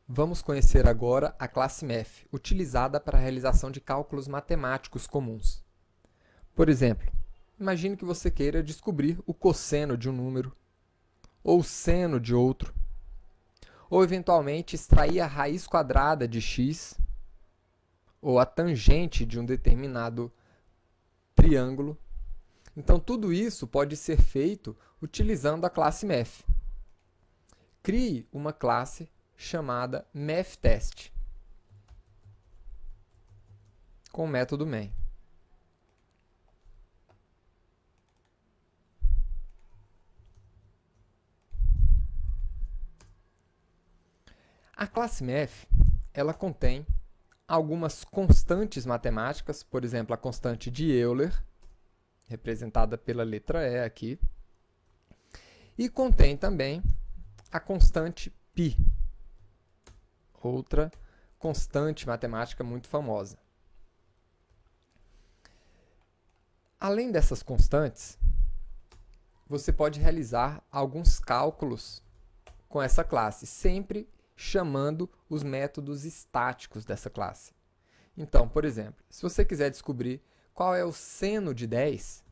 Vamos conhecer agora a classe Math, utilizada para a realização de cálculos matemáticos comuns. Por exemplo, imagine que você queira descobrir o cosseno de um número, ou o seno de outro, ou eventualmente extrair a raiz quadrada de x, ou a tangente de um determinado triângulo. Então, tudo isso pode ser feito utilizando a classe Math. Crie uma classe chamada MathTest, com o método main. A classe Math, ela contém algumas constantes matemáticas, por exemplo, a constante de Euler, representada pela letra E aqui, e contém também a constante π, outra constante matemática muito famosa. Além dessas constantes, você pode realizar alguns cálculos com essa classe, sempre chamando os métodos estáticos dessa classe. Então, por exemplo, se você quiser descobrir qual é o seno de 10,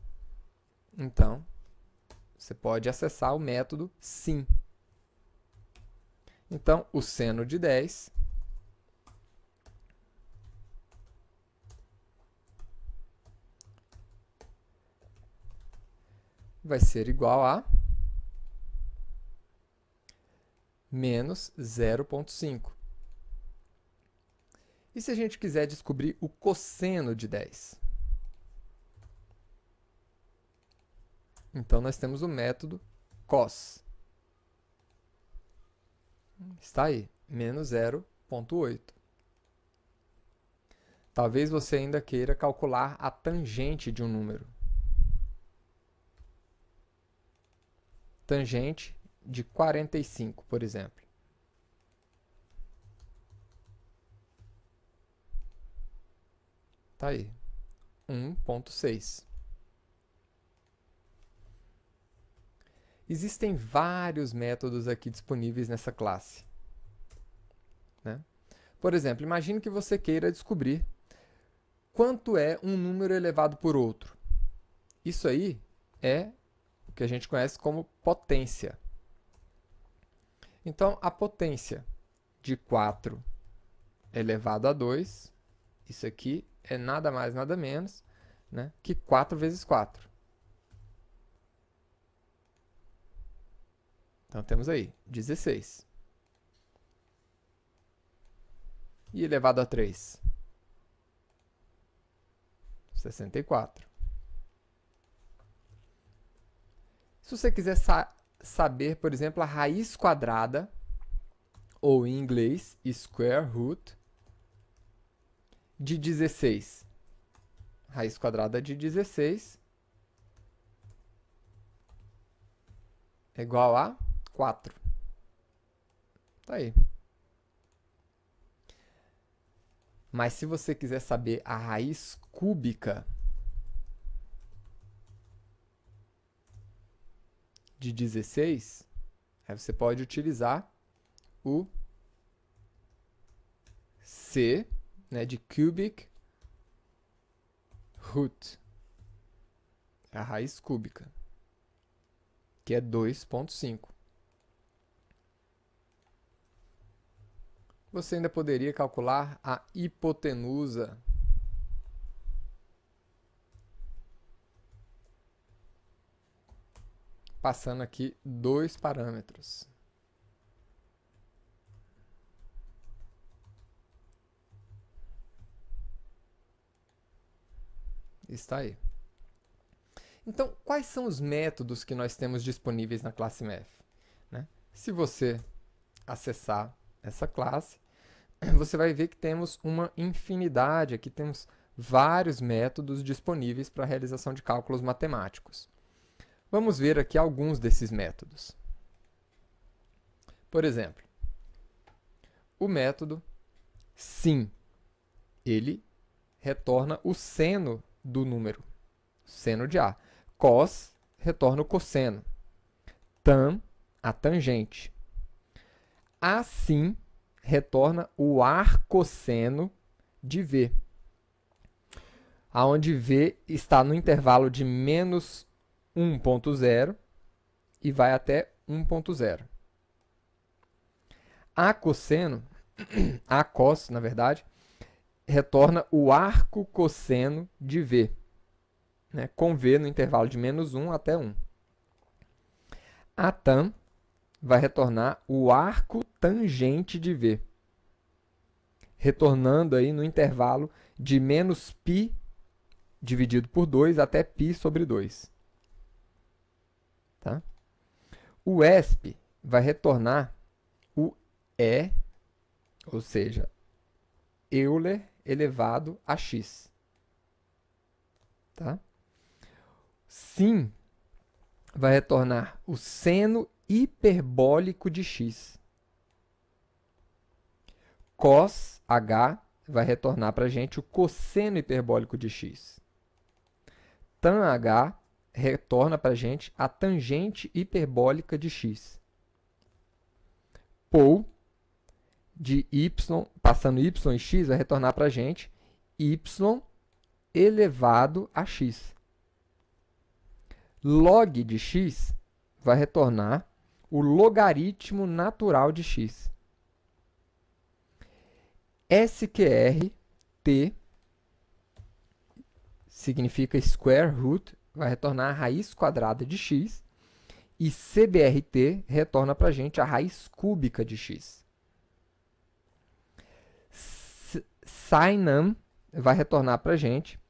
então você pode acessar o método sim. Então, o seno de 10 vai ser igual a menos 0,5. E se a gente quiser descobrir o cosseno de 10? Então, nós temos o método cos. Está aí, menos 0,8. Talvez você ainda queira calcular a tangente de um número. Tangente de 45, por exemplo. Está aí, 1,6. Existem vários métodos aqui disponíveis nessa classe, né? Por exemplo, imagine que você queira descobrir quanto é um número elevado por outro. Isso aí é o que a gente conhece como potência. Então, a potência de 4 elevado a 2, isso aqui é nada mais, nada menos, né, que 4 vezes 4. Então, temos aí 16. E elevado a 3? 64. Se você quiser saber, por exemplo, a raiz quadrada, ou em inglês, square root, de 16. Raiz quadrada de 16 é igual a 4. Tá aí. Mas se você quiser saber a raiz cúbica de 16, aí você pode utilizar o C, né, de cubic root, a raiz cúbica, que é 2,5. Você ainda poderia calcular a hipotenusa, passando aqui dois parâmetros. Está aí. Então, quais são os métodos que nós temos disponíveis na classe Math? Né? Se você acessar essa classe, você vai ver que temos uma infinidade, aqui temos vários métodos disponíveis para a realização de cálculos matemáticos. Vamos ver aqui alguns desses métodos. Por exemplo, o método sim, ele retorna o seno do número, seno de A. Cos retorna o cosseno. Tan, a tangente. Assim retorna o arcosseno de V, aonde V está no intervalo de menos 1,0 e vai até 1,0. A cosseno, a cos, na verdade, retorna o arco cosseno de V, né, com V no intervalo de menos 1 até 1. A tan vai retornar o arco tangente de V, retornando aí no intervalo de menos π dividido por 2 até π sobre 2. Tá? O ESP vai retornar o E, ou seja, Euler elevado a x. Tá? Sin vai retornar o seno hiperbólico de x. Cos H vai retornar para a gente o cosseno hiperbólico de x. Tan H retorna para a gente a tangente hiperbólica de x. Pol de y, passando y e x, vai retornar para a gente y elevado a x. Log de x vai retornar o logaritmo natural de x. SQRT significa square root, vai retornar a raiz quadrada de x. E CBRT retorna para a gente a raiz cúbica de x. Sinam vai retornar para a gente,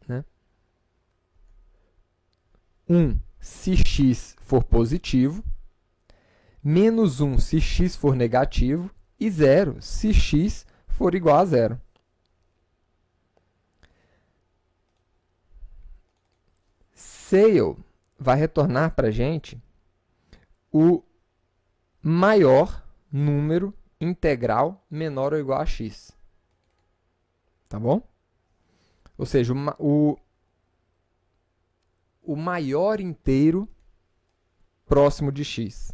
né, 1 se x for positivo, menos 1 se x for negativo e 0 se x for igual a 0. Sale vai retornar para a gente o maior número integral menor ou igual a x. Tá bom? Ou seja, o maior inteiro próximo de x.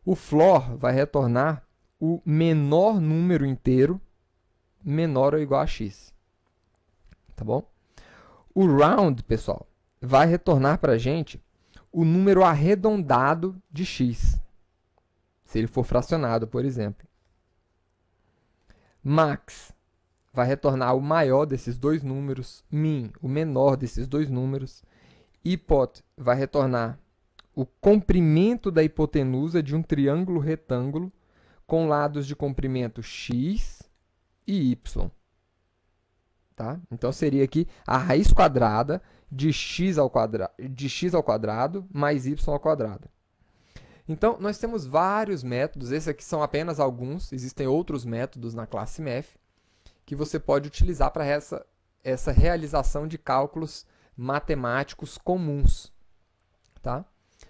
O floor vai retornar o menor número inteiro menor ou igual a x. Tá bom? O round, pessoal, vai retornar para a gente o número arredondado de x, se ele for fracionado, por exemplo. Max vai retornar o maior desses dois números, min, o menor desses dois números. Hipot vai retornar o comprimento da hipotenusa de um triângulo retângulo com lados de comprimento x e y. Tá? Então, seria aqui a raiz quadrada de x ao quadrado mais y ao quadrado. Então, nós temos vários métodos. Esses aqui são apenas alguns. Existem outros métodos na classe MEF que você pode utilizar para essa realização de cálculos matemáticos comuns. Tá?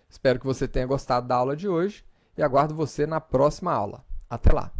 Espero que você tenha gostado da aula de hoje e aguardo você na próxima aula. Até lá!